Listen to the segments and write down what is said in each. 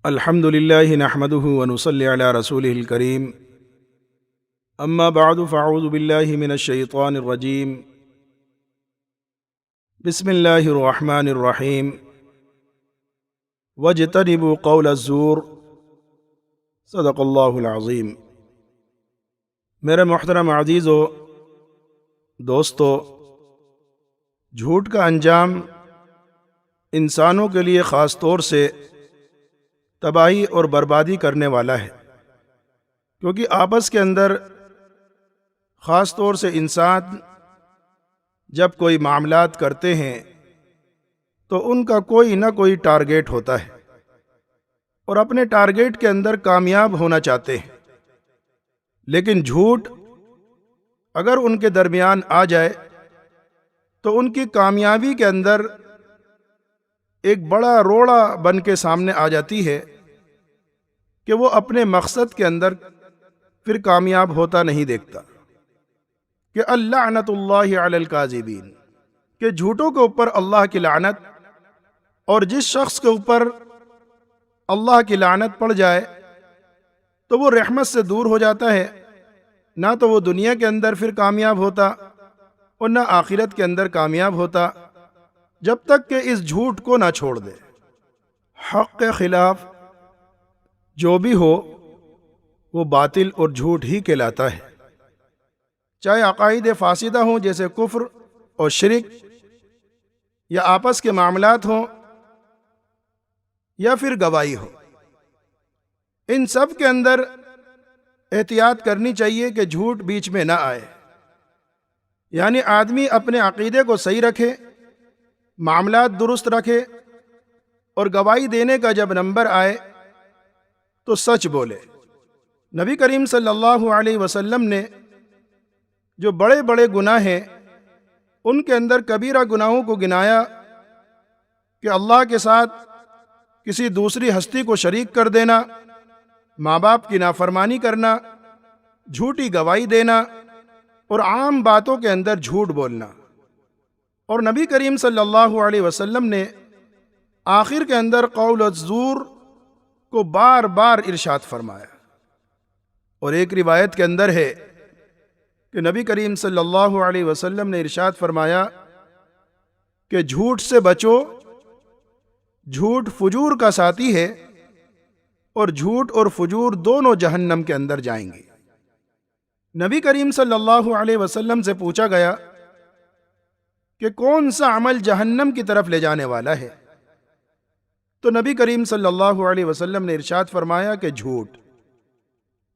الحمد للہ نحمده ونصلی علی رسوله الکریم اما بعد فاعوذ باللہ من الشیطان الرجیم بسم اللہ الرحمن الرحیم واجتنبوا قول الزور صدق اللہ العظیم۔ میرے محترم عزیزو دوستو، جھوٹ کا انجام انسانوں کے لیے خاص طور سے تباہی اور بربادی کرنے والا ہے، کیونکہ آپس کے اندر خاص طور سے انسان جب کوئی معاملات کرتے ہیں تو ان کا کوئی نہ کوئی ٹارگیٹ ہوتا ہے اور اپنے ٹارگیٹ کے اندر کامیاب ہونا چاہتے ہیں، لیکن جھوٹ اگر ان کے درمیان آ جائے تو ان کی کامیابی کے اندر ایک بڑا روڑا بن کے سامنے آ جاتی ہے کہ وہ اپنے مقصد کے اندر پھر کامیاب ہوتا نہیں دیکھتا۔ کہ اللعنۃ اللہ علی الکاذبین، کہ جھوٹوں کے اوپر اللہ کی لعنت، اور جس شخص کے اوپر اللہ کی لعنت پڑ جائے تو وہ رحمت سے دور ہو جاتا ہے، نہ تو وہ دنیا کے اندر پھر کامیاب ہوتا اور نہ آخرت کے اندر کامیاب ہوتا، جب تک کہ اس جھوٹ کو نہ چھوڑ دے۔ حق کے خلاف جو بھی ہو وہ باطل اور جھوٹ ہی کہلاتا ہے، چاہے عقائد فاسدہ ہوں جیسے کفر اور شرک، یا آپس کے معاملات ہوں، یا پھر گواہی ہو۔ ان سب کے اندر احتیاط کرنی چاہیے کہ جھوٹ بیچ میں نہ آئے، یعنی آدمی اپنے عقیدے کو صحیح رکھے، معاملات درست رکھے، اور گواہی دینے کا جب نمبر آئے تو سچ بولے۔ نبی کریم صلی اللہ علیہ وسلم نے جو بڑے بڑے گناہ ہیں ان کے اندر کبیرہ گناہوں کو گنایا کہ اللہ کے ساتھ کسی دوسری ہستی کو شریک کر دینا، ماں باپ کی نافرمانی کرنا، جھوٹی گواہی دینا، اور عام باتوں کے اندر جھوٹ بولنا۔ اور نبی کریم صلی اللہ علیہ وسلم نے آخر کے اندر قول الزور کو بار بار ارشاد فرمایا۔ اور ایک روایت کے اندر ہے کہ نبی کریم صلی اللہ علیہ وسلم نے ارشاد فرمایا کہ جھوٹ سے بچو، جھوٹ فجور کا ساتھی ہے، اور جھوٹ اور فجور دونوں جہنم کے اندر جائیں گے۔ نبی کریم صلی اللہ علیہ وسلم سے پوچھا گیا کہ کون سا عمل جہنم کی طرف لے جانے والا ہے؟ تو نبی کریم صلی اللہ علیہ وسلم نے ارشاد فرمایا کہ جھوٹ۔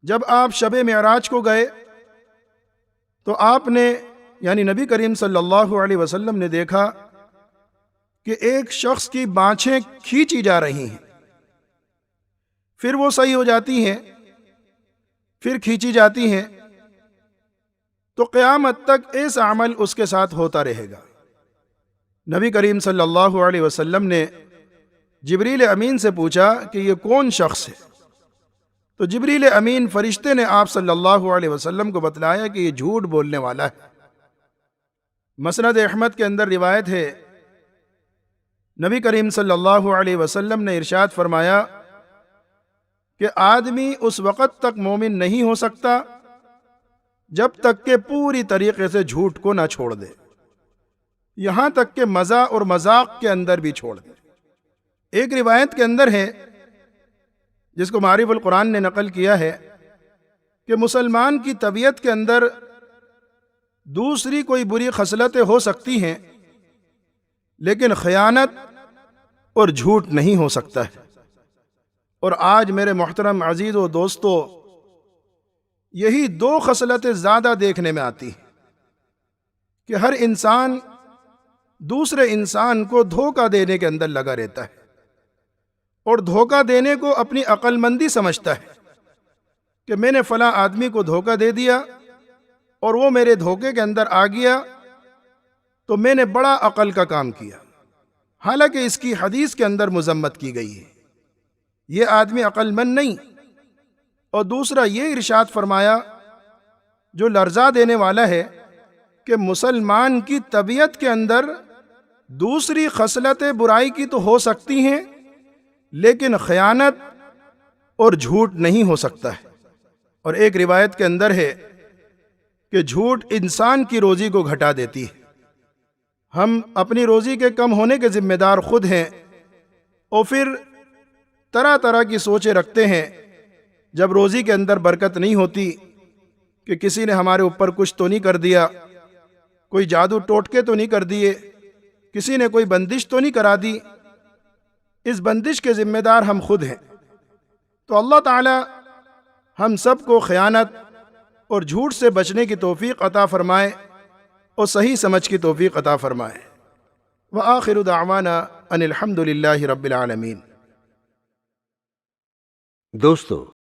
جب آپ شب معراج کو گئے تو آپ نے یعنی نبی کریم صلی اللہ علیہ وسلم نے دیکھا کہ ایک شخص کی بانچھیں کھینچی جا رہی ہیں، پھر وہ صحیح ہو جاتی ہیں، پھر کھینچی جاتی ہیں، تو قیامت تک ایسا عمل اس کے ساتھ ہوتا رہے گا۔ نبی کریم صلی اللہ علیہ وسلم نے جبریل امین سے پوچھا کہ یہ کون شخص ہے؟ تو جبریل امین فرشتے نے آپ صلی اللہ علیہ وسلم کو بتلایا کہ یہ جھوٹ بولنے والا ہے۔ مسند احمد کے اندر روایت ہے، نبی کریم صلی اللہ علیہ وسلم نے ارشاد فرمایا کہ آدمی اس وقت تک مومن نہیں ہو سکتا جب تک کہ پوری طریقے سے جھوٹ کو نہ چھوڑ دے، یہاں تک کہ مزاح اور مذاق کے اندر بھی چھوڑ دے۔ ایک روایت کے اندر ہے جس کو معارف القرآن نے نقل کیا ہے کہ مسلمان کی طبیعت کے اندر دوسری کوئی بری خصلتیں ہو سکتی ہیں لیکن خیانت اور جھوٹ نہیں ہو سکتا ہے۔ اور آج میرے محترم عزیز و دوستو، یہی دو خصلتیں زیادہ دیکھنے میں آتی ہیں کہ ہر انسان دوسرے انسان کو دھوکہ دینے کے اندر لگا رہتا ہے، اور دھوکہ دینے کو اپنی عقل مندی سمجھتا ہے کہ میں نے فلاں آدمی کو دھوکہ دے دیا اور وہ میرے دھوکے کے اندر آ گیا تو میں نے بڑا عقل کا کام کیا، حالانکہ اس کی حدیث کے اندر مذمت کی گئی ہے۔ یہ آدمی عقل مند نہیں۔ اور دوسرا یہ ارشاد فرمایا جو لرزا دینے والا ہے کہ مسلمان کی طبیعت کے اندر دوسری خصلتیں برائی کی تو ہو سکتی ہیں لیکن خیانت اور جھوٹ نہیں ہو سکتا ہے۔ اور ایک روایت کے اندر ہے کہ جھوٹ انسان کی روزی کو گھٹا دیتی ہے۔ ہم اپنی روزی کے کم ہونے کے ذمہ دار خود ہیں، اور پھر طرح طرح کی سوچیں رکھتے ہیں جب روزی کے اندر برکت نہیں ہوتی کہ کسی نے ہمارے اوپر کچھ تو نہیں کر دیا، کوئی جادو ٹوٹکے تو نہیں کر دیے، کسی نے کوئی بندش تو نہیں کرا دی۔ اس بندش کے ذمہ دار ہم خود ہیں۔ تو اللہ تعالی ہم سب کو خیانت اور جھوٹ سے بچنے کی توفیق عطا فرمائے اور صحیح سمجھ کی توفیق عطا فرمائے۔ وآخر دعوانا ان الحمد للہ رب العالمین۔ دوستو،